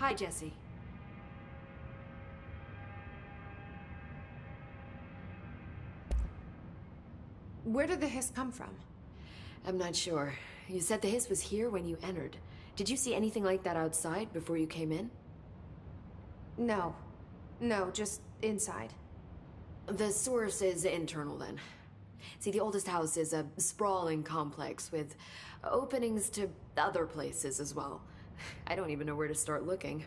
Hi, Jesse. Where did the hiss come from? I'm not sure. You said the hiss was here when you entered. Did you see anything like that outside before you came in? No. No, just inside. The source is internal, then. See, the oldest house is a sprawling complex with openings to other places as well. I don't even know where to start looking.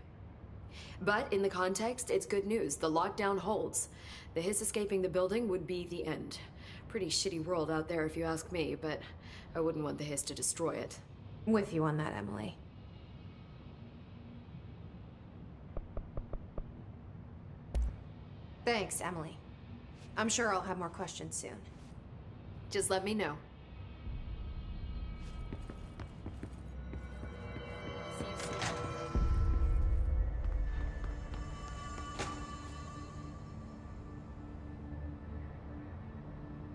But in the context, it's good news. The lockdown holds. The hiss escaping the building would be the end. Pretty shitty world out there if you ask me, but I wouldn't want the hiss to destroy it. With you on that, Emily. Thanks, Emily. I'm sure I'll have more questions soon. Just let me know.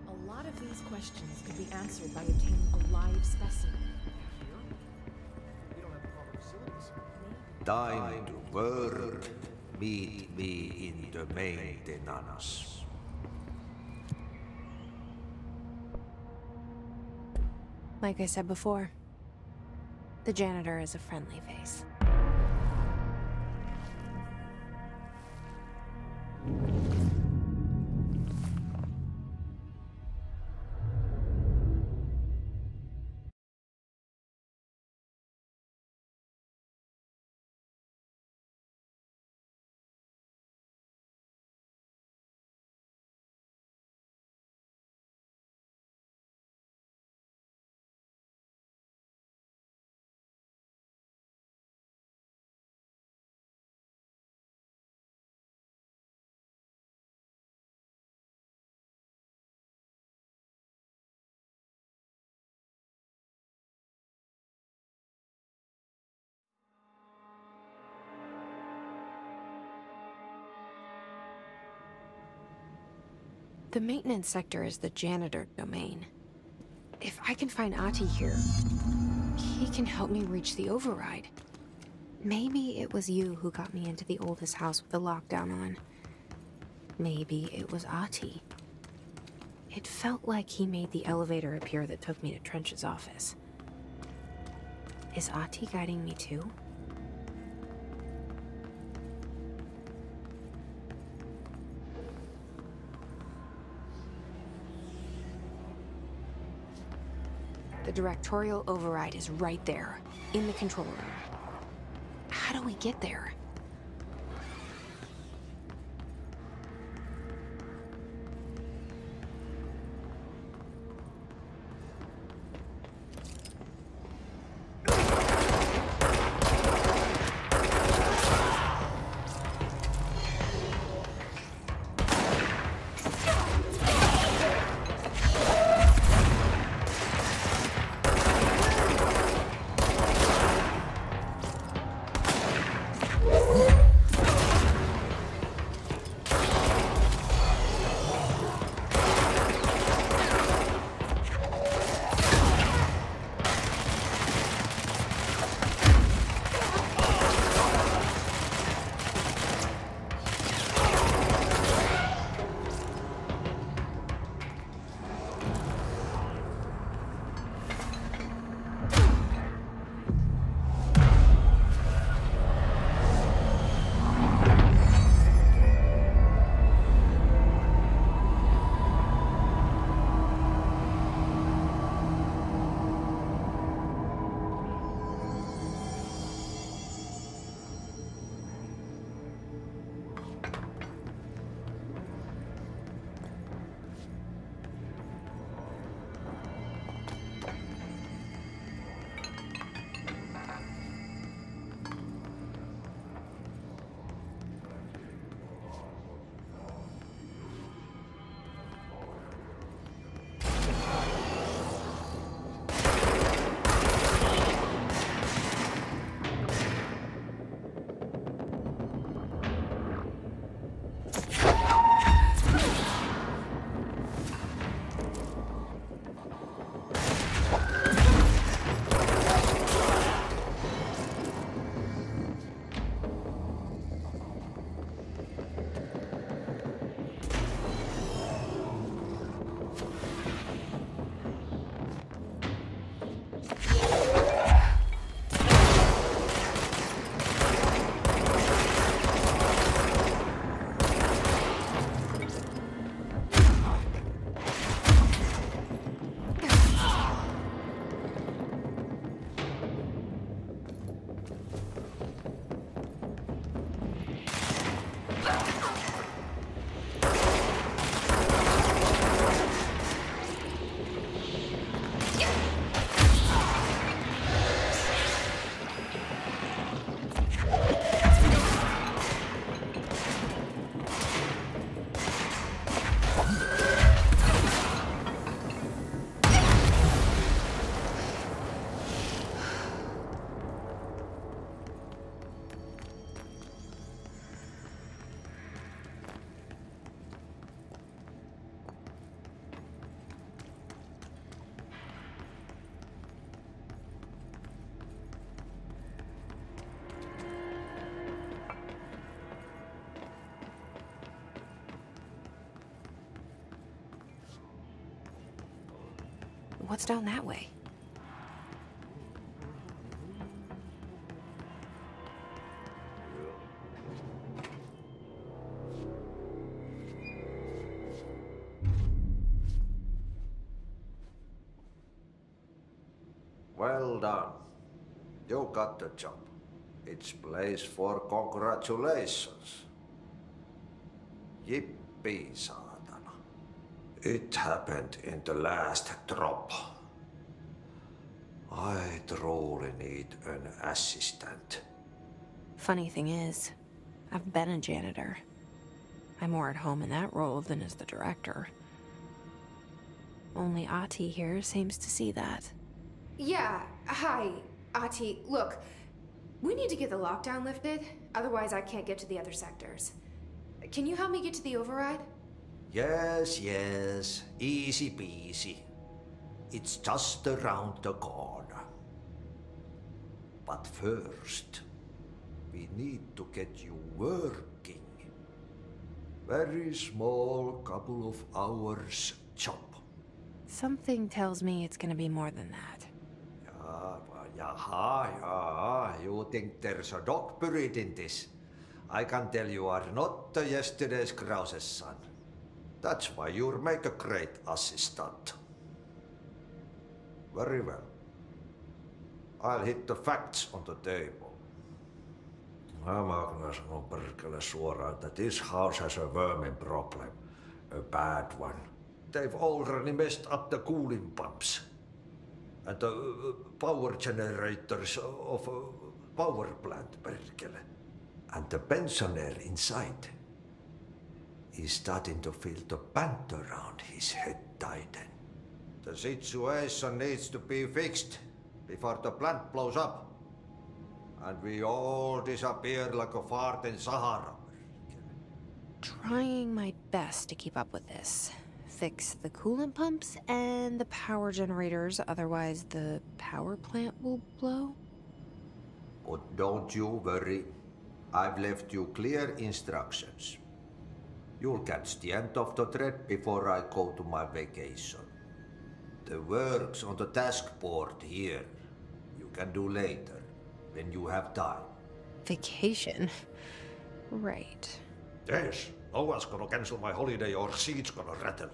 A lot of these questions could be answered by obtaining a live specimen. Time to work. Meet me in the maintenance. Like I said before, the janitor is a friendly face. The maintenance sector is the janitor domain. If I can find Ahti here, he can help me reach the override. Maybe it was you who got me into the oldest house with the lockdown on. Maybe it was Ahti. It felt like he made the elevator appear that took me to Trench's office. Is Ahti guiding me too? The Directorial override is right there, in the control room. How do we get there? What's down that way? Well done. You got the job. It's place for congratulations. Yippee, saatana. It happened in the last drop. I truly need an assistant. Funny thing is, I've been a janitor. I'm more at home in that role than as the director. Only Ahti here seems to see that. Yeah, hi, Ahti. Look, we need to get the lockdown lifted, otherwise I can't get to the other sectors. Can you help me get to the override? Yes, yes. Easy peasy. It's just around the corner. But first, we need to get you working. Very small, couple of hours job. Something tells me it's gonna be more than that. Yeah. You think there's a dog buried in this? I can tell you are not yesterday's Krause's son. That's why you'll make a great assistant. Very well. I'll hit the facts on the table. Mä kyllä sanon perkele suoraan, that this house has a vermin problem. A bad one. They've already messed up the cooling pumps. And the power generators of a power plant, perkele. And the pensioner inside is starting to feel the band around his head tighten. The situation needs to be fixed before the plant blows up. And we all disappear like a fart in Sahara. Trying my best to keep up with this. Fix the coolant pumps and the power generators, otherwise the power plant will blow? But don't you worry. I've left you clear instructions. You'll catch the end of the thread before I go to my vacation. The work's on the task board here. You can do later, when you have time. Vacation? Right. Yes, no one's gonna cancel my holiday or seat's gonna rattle.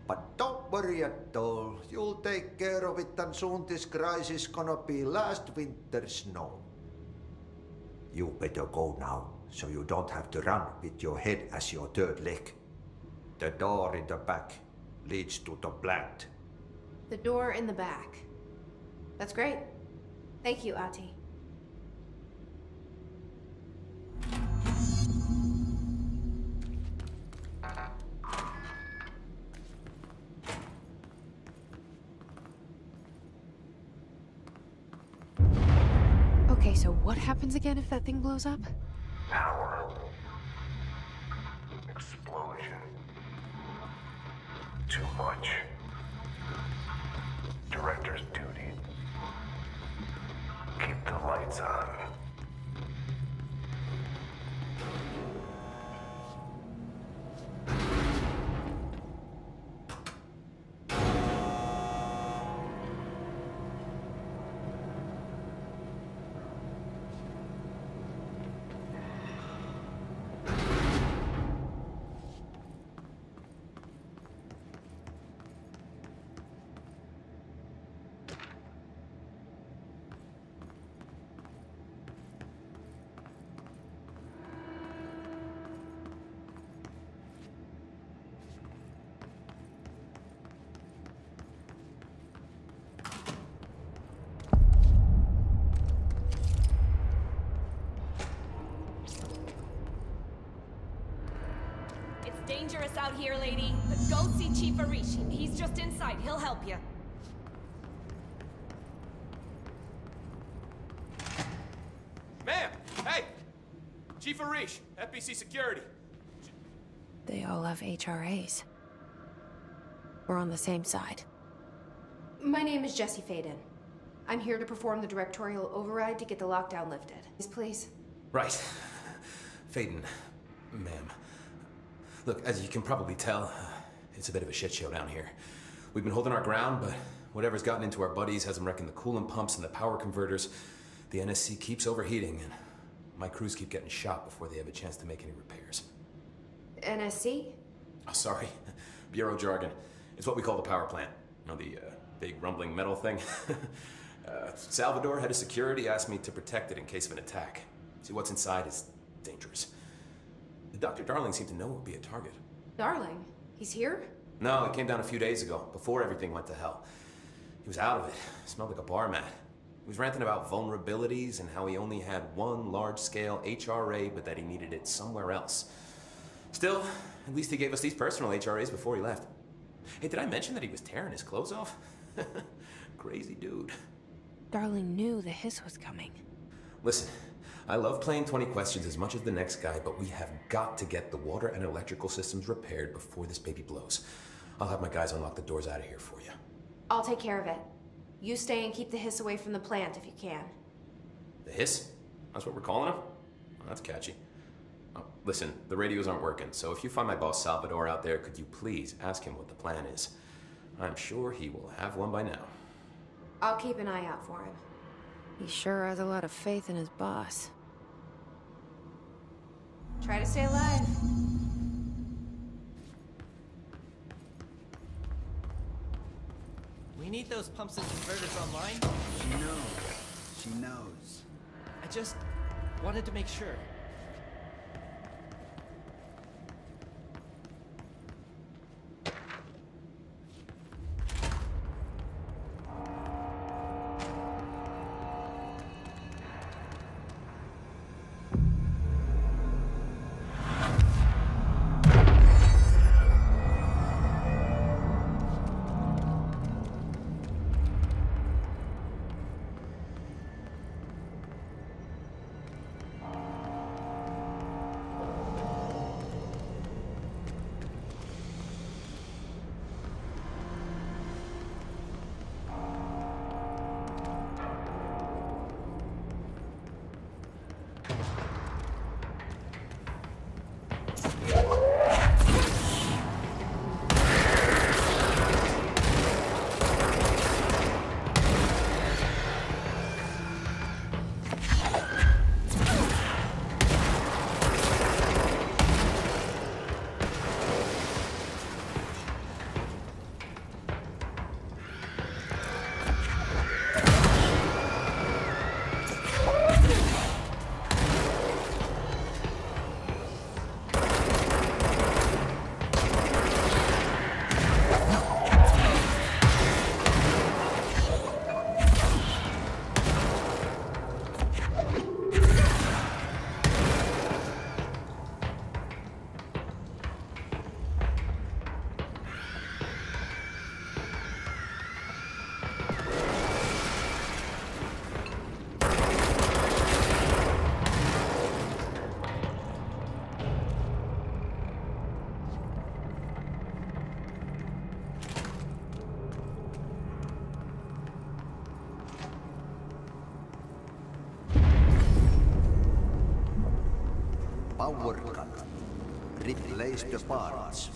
But don't worry at all. You'll take care of it and soon this crisis gonna be last winter's snow. You better go now, so you don't have to run with your head as your third leg. The door in the back leads to the plant. The door in the back. That's great. Thank you, Ahti. Okay, so what happens again if that thing blows up? Power. Explosion. Too much. Director's duty. Keep the lights on. Dangerous out here, lady. But go see Chief Arishi. He's just inside. He'll help you. Ma'am! Hey! Chief Arish, FBC Security. They all have HRAs. We're on the same side. My name is Jesse Faden. I'm here to perform the directorial override to get the lockdown lifted. Please. Right. Faden, ma'am. Look, as you can probably tell, it's a bit of a shit show down here. We've been holding our ground, but Whatever's gotten into our buddies has them wrecking the coolant pumps and the power converters. The NSC keeps overheating, and my crews keep getting shot before they have a chance to make any repairs. NSC? Oh, sorry. Bureau jargon. It's what we call the power plant. You know, the big rumbling metal thing? Salvador, head of security, asked me to protect it in case of an attack. See, what's inside is dangerous. Dr. Darling seemed to know it would be a target. Darling? He's here? No, he came down a few days ago, before everything went to hell. He was out of it. Smelled like a bar mat. He was ranting about vulnerabilities and how he only had one large-scale HRA, but that he needed it somewhere else. Still, at least he gave us these personal HRAs before he left. Hey, did I mention that he was tearing his clothes off? Crazy dude. Darling knew the hiss was coming. Listen, I love playing 20 questions as much as the next guy, but we have got to get the water and electrical systems repaired before this baby blows. I'll have my guys unlock the doors out of here for you. I'll take care of it. You stay and keep the hiss away from the plant if you can. The hiss? That's what we're calling him? Oh, that's catchy. Oh, listen, the radios aren't working, so if you find my boss Salvador out there, could you please ask him what the plan is? I'm sure he will have one by now. I'll keep an eye out for him. He sure has a lot of faith in his boss. Try to stay alive. We need those pumps and converters online. She knows. She knows. I just wanted to make sure. Power cut. Replace the parts.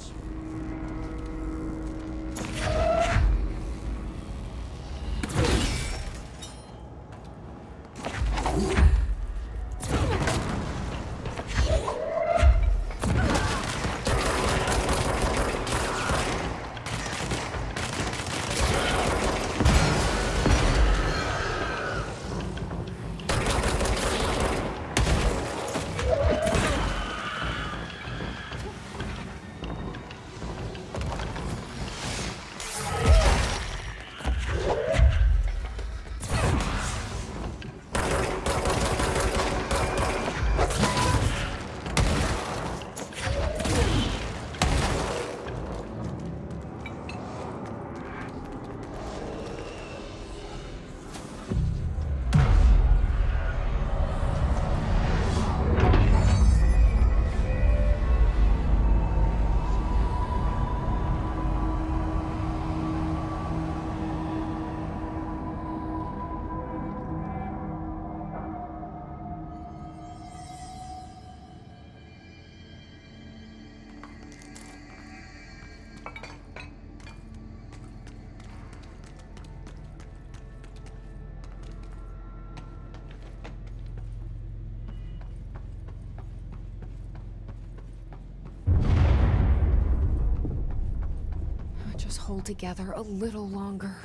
hold together a little longer.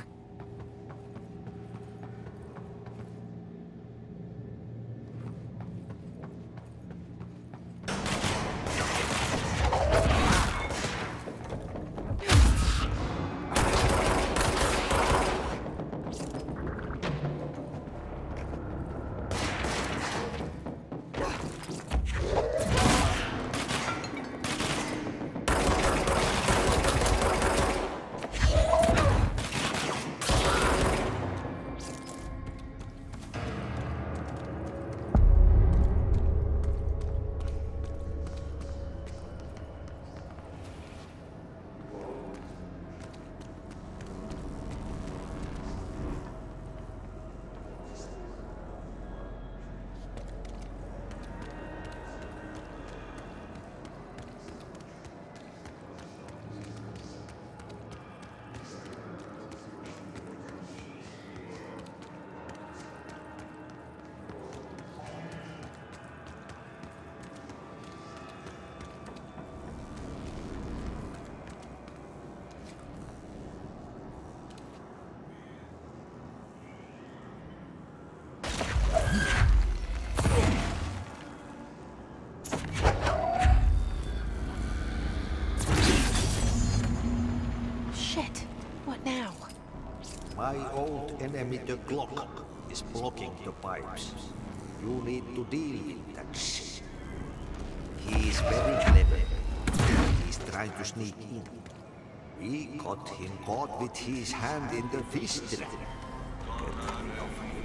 My old enemy, the clock, is blocking the pipes. You need to deal with that shit. He is very clever. He's trying to sneak in. We got him caught with his hand in the fish trap. Get rid of him.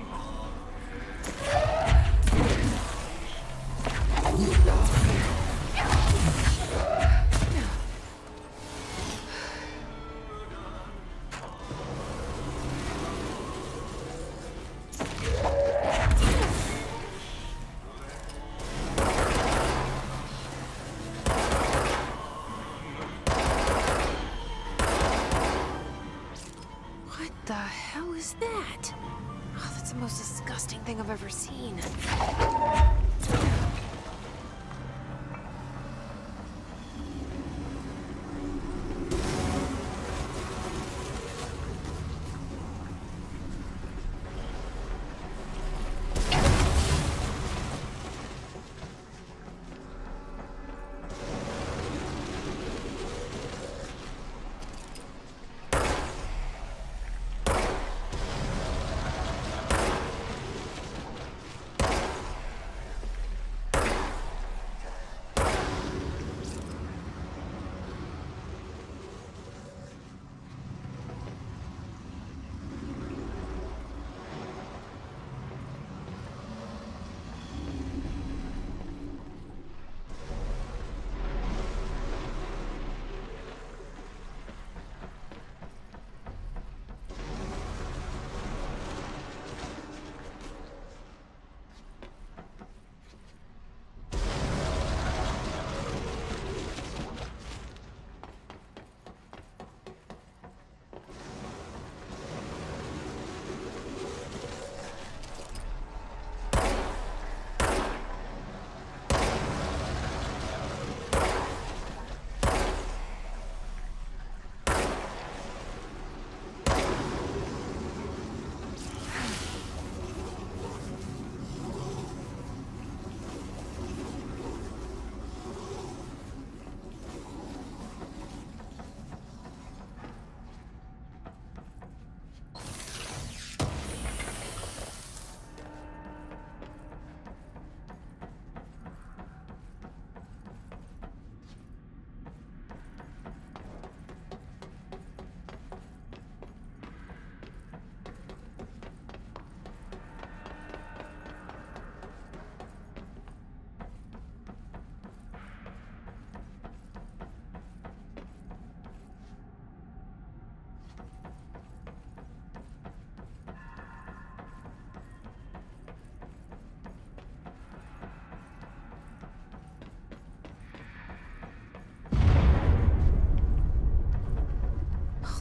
The hell is that? Oh, that's the most disgusting thing I've ever seen.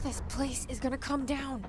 This place is gonna come down.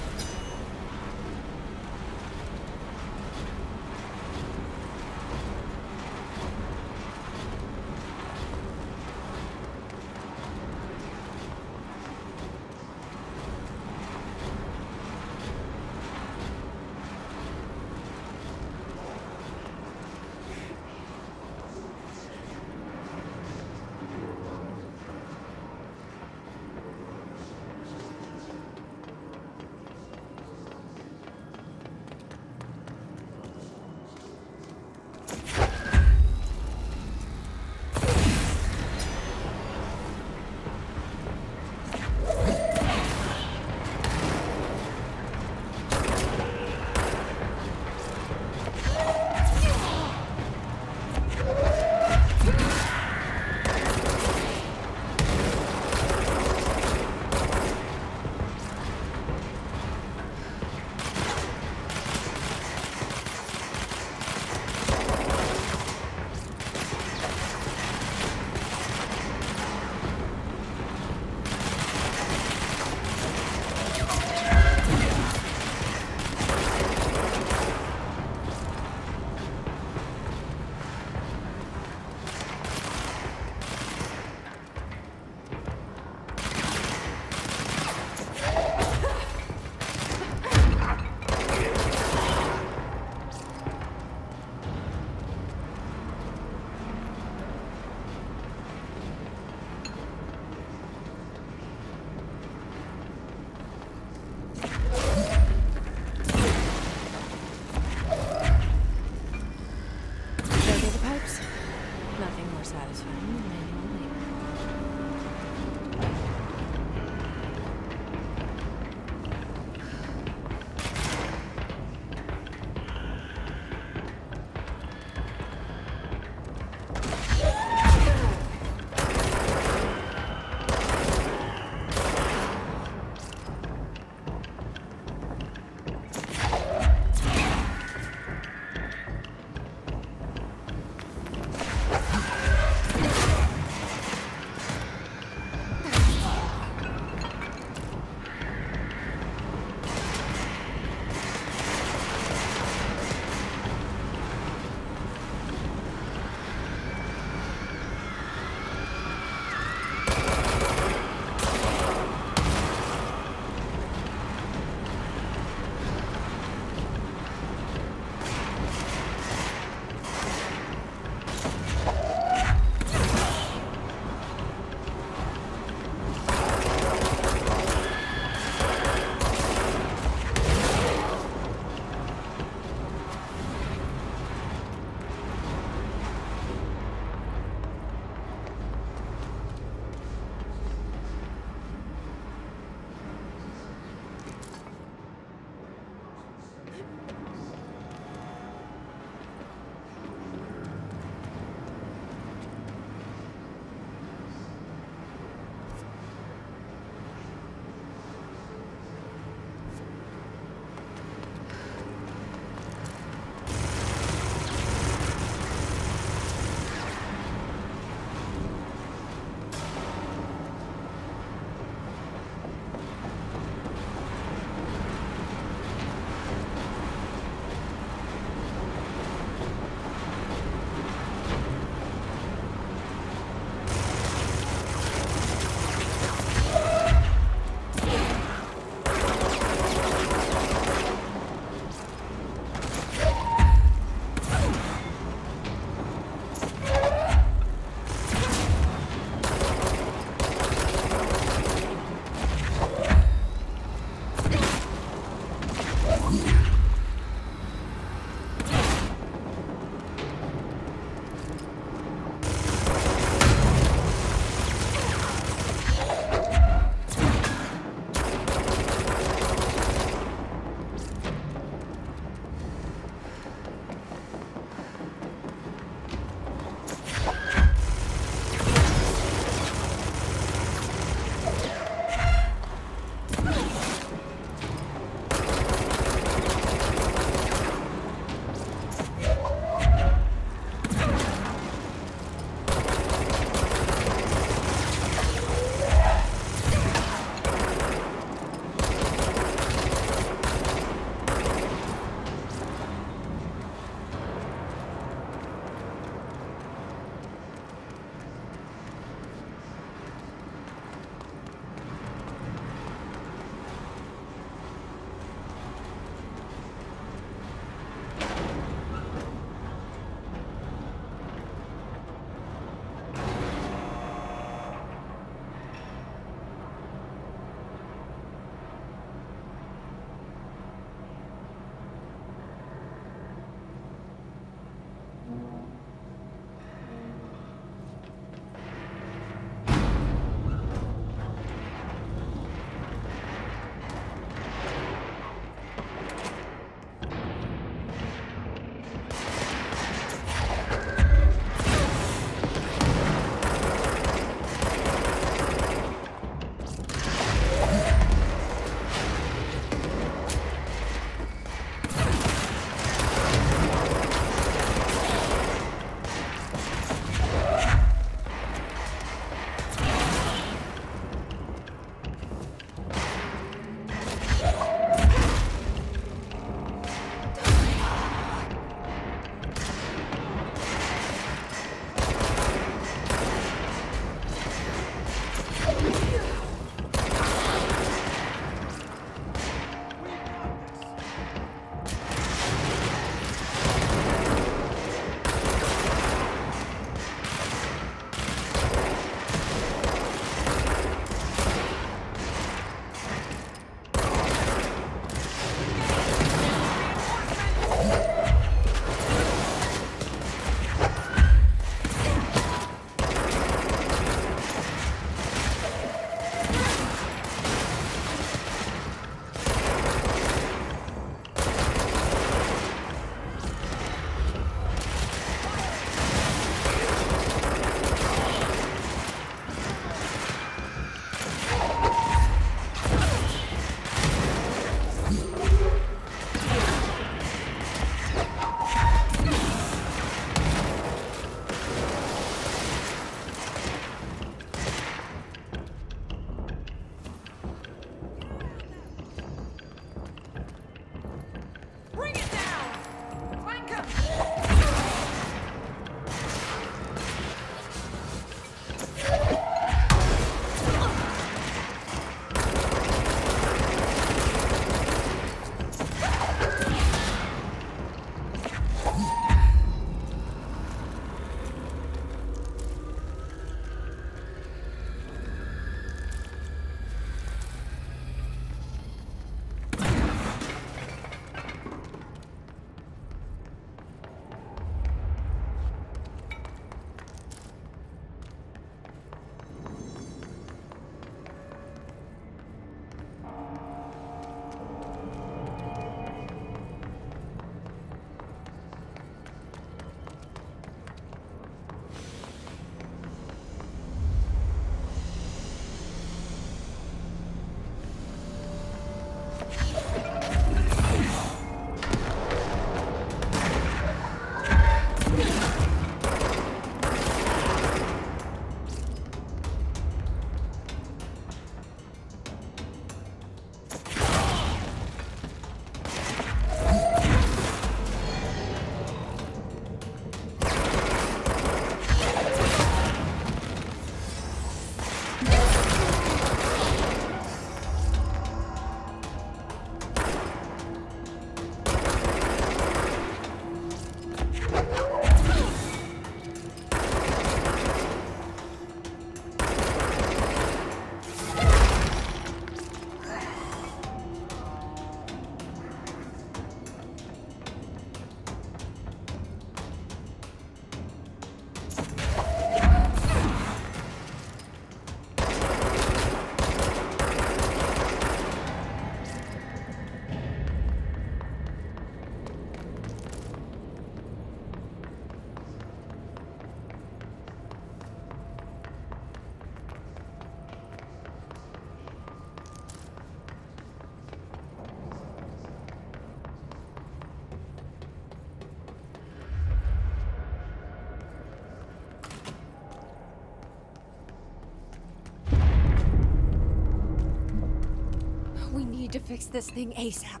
need to fix this thing ASAP.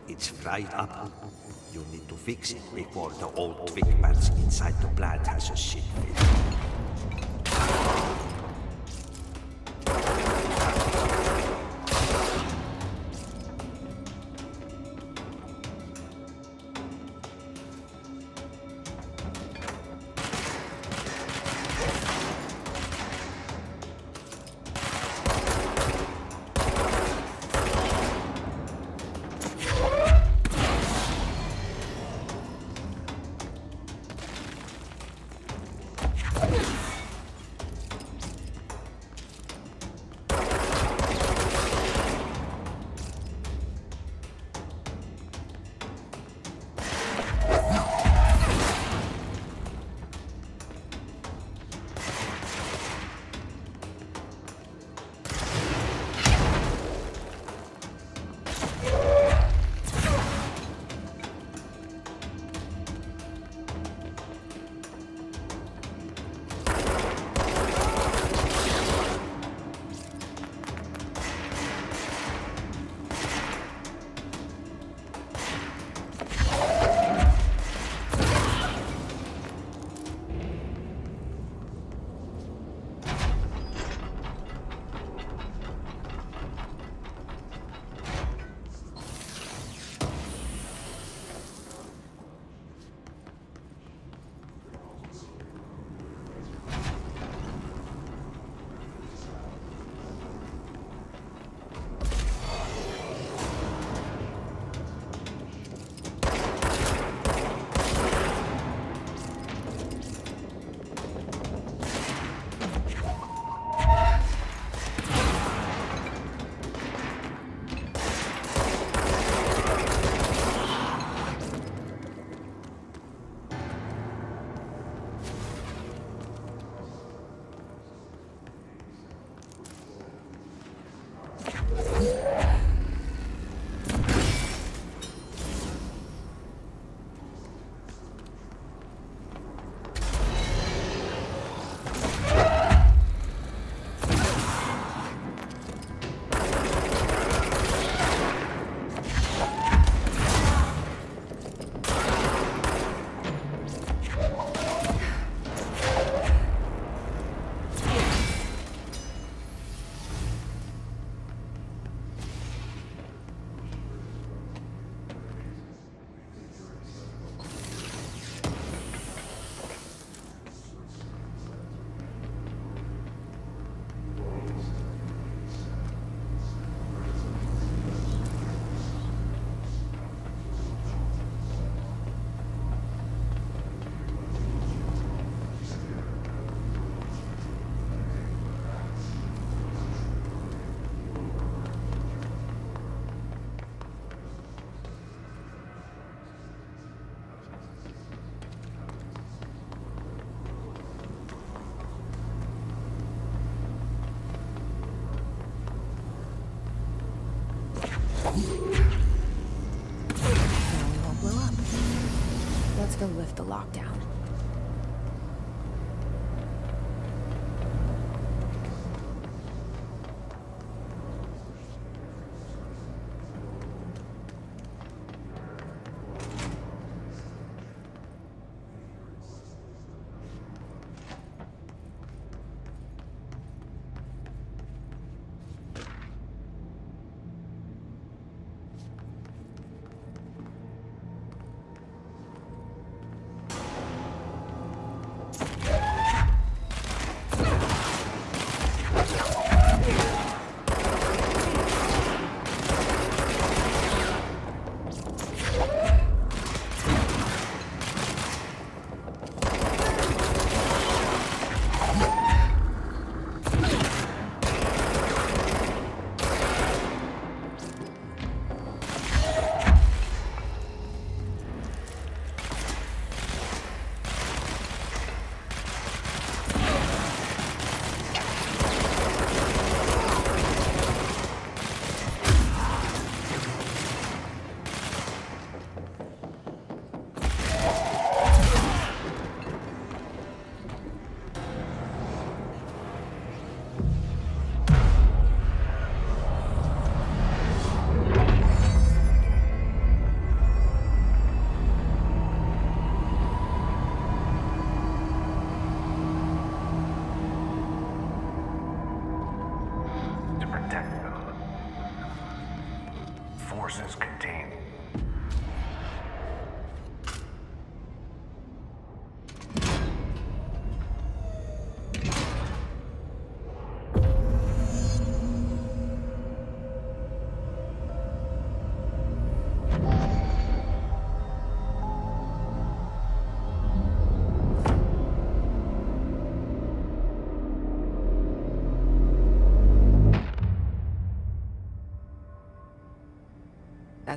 It's fried up. You need to fix it before the old twig bats inside the plant has a shit fit. Let's go lift the lockdown.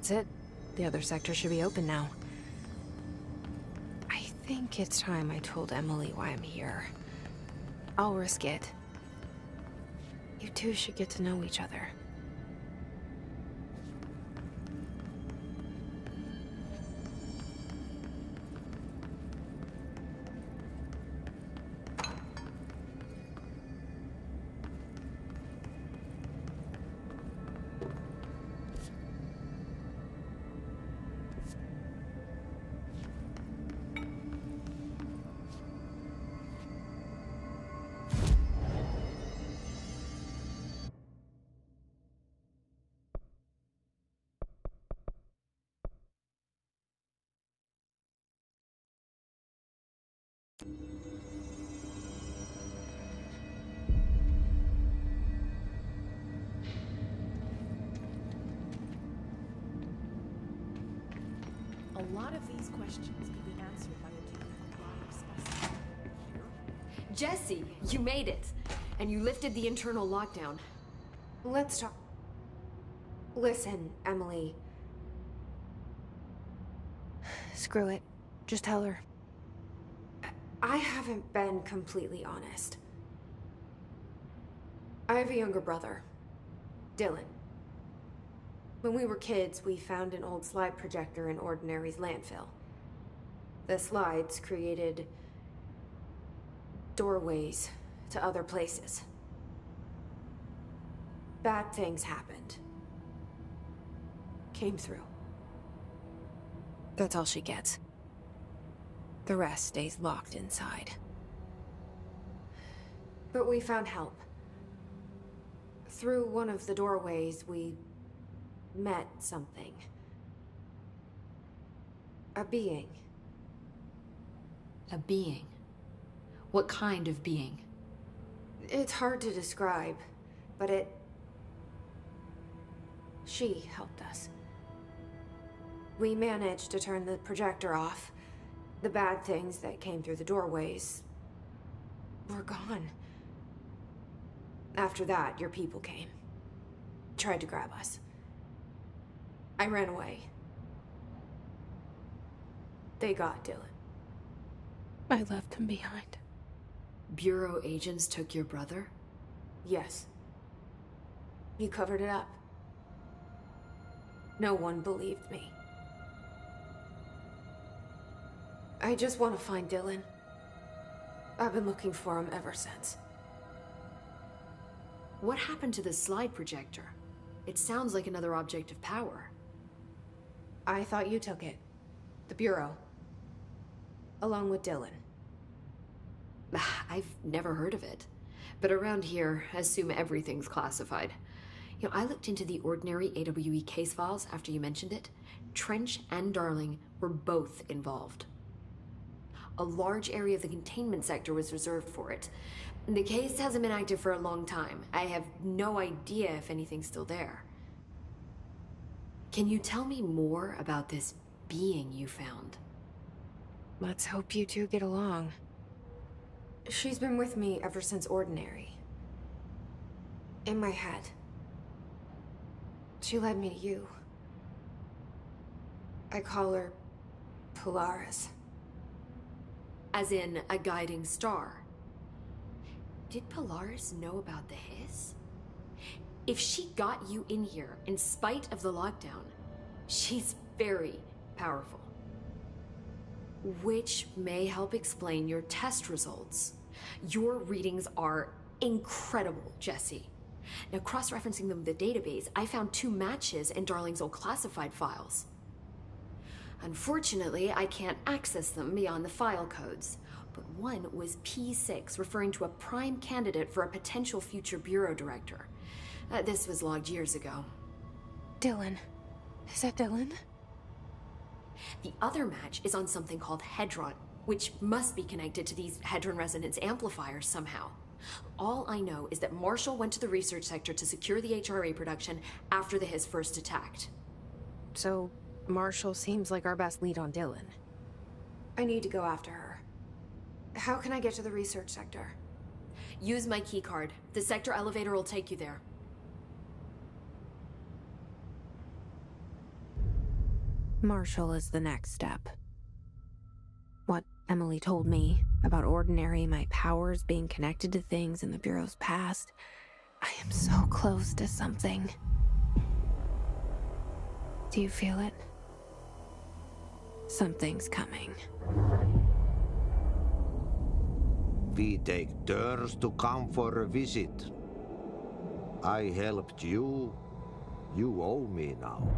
That's it. The other sector should be open now. I think it's time I told Emily why I'm here. I'll risk it. You two should get to know each other. A lot of these questions can be answered by obtaining a live specimen. Jesse, you made it! And you lifted the internal lockdown. Let's talk. Listen, Emily. Screw it. Just tell her. I haven't been completely honest. I have a younger brother, Dylan. When we were kids, we found an old slide projector in Ordinary's landfill. The slides created doorways to other places. Bad things happened. Came through. That's all she gets. The rest stays locked inside. But we found help. Through one of the doorways, we met something. A being. A being? What kind of being? It's hard to describe, but she helped us. We managed to turn the projector off. The bad things that came through the doorways were gone. After that, your people came. Tried to grab us. I ran away. They got Dylan. I left him behind. Bureau agents took your brother? Yes. You covered it up. No one believed me. I just want to find Dylan. I've been looking for him ever since. What happened to the slide projector? It sounds like another object of power. I thought you took it. The Bureau. Along with Dylan. I've never heard of it. But around here, I assume everything's classified. You know, I looked into the Ordinary AWE case files after you mentioned it. Trench and Darling were both involved. A large area of the containment sector was reserved for it. The case hasn't been active for a long time. I have no idea if anything's still there. Can you tell me more about this being you found? Let's hope you two get along. She's been with me ever since Ordinary. In my head. She led me to you. I call her Polaris. As in a guiding star. Did Polaris know about the hiss? If she got you in here in spite of the lockdown, she's very powerful. Which may help explain your test results. Your readings are incredible, Jesse. Now, cross-referencing them with the database, I found 2 matches in Darling's old classified files. Unfortunately, I can't access them beyond the file codes, but one was P6, referring to a prime candidate for a potential future bureau director. This was logged years ago. Dylan. Is that Dylan? The other match is on something called Hedron, which must be connected to these Hedron resonance amplifiers somehow. All I know is that Marshall went to the research sector to secure the HRA production after the Hiss first attacked. So, Marshall seems like our best lead on Dylan. I need to go after her. How can I get to the research sector? Use my keycard. The sector elevator will take you there. Marshall is the next step. What Emily told me about Ordinary, my powers being connected to things in the Bureau's past, I am so close to something. Do you feel it? Something's coming. We take turns to come for a visit. I helped you. You owe me now.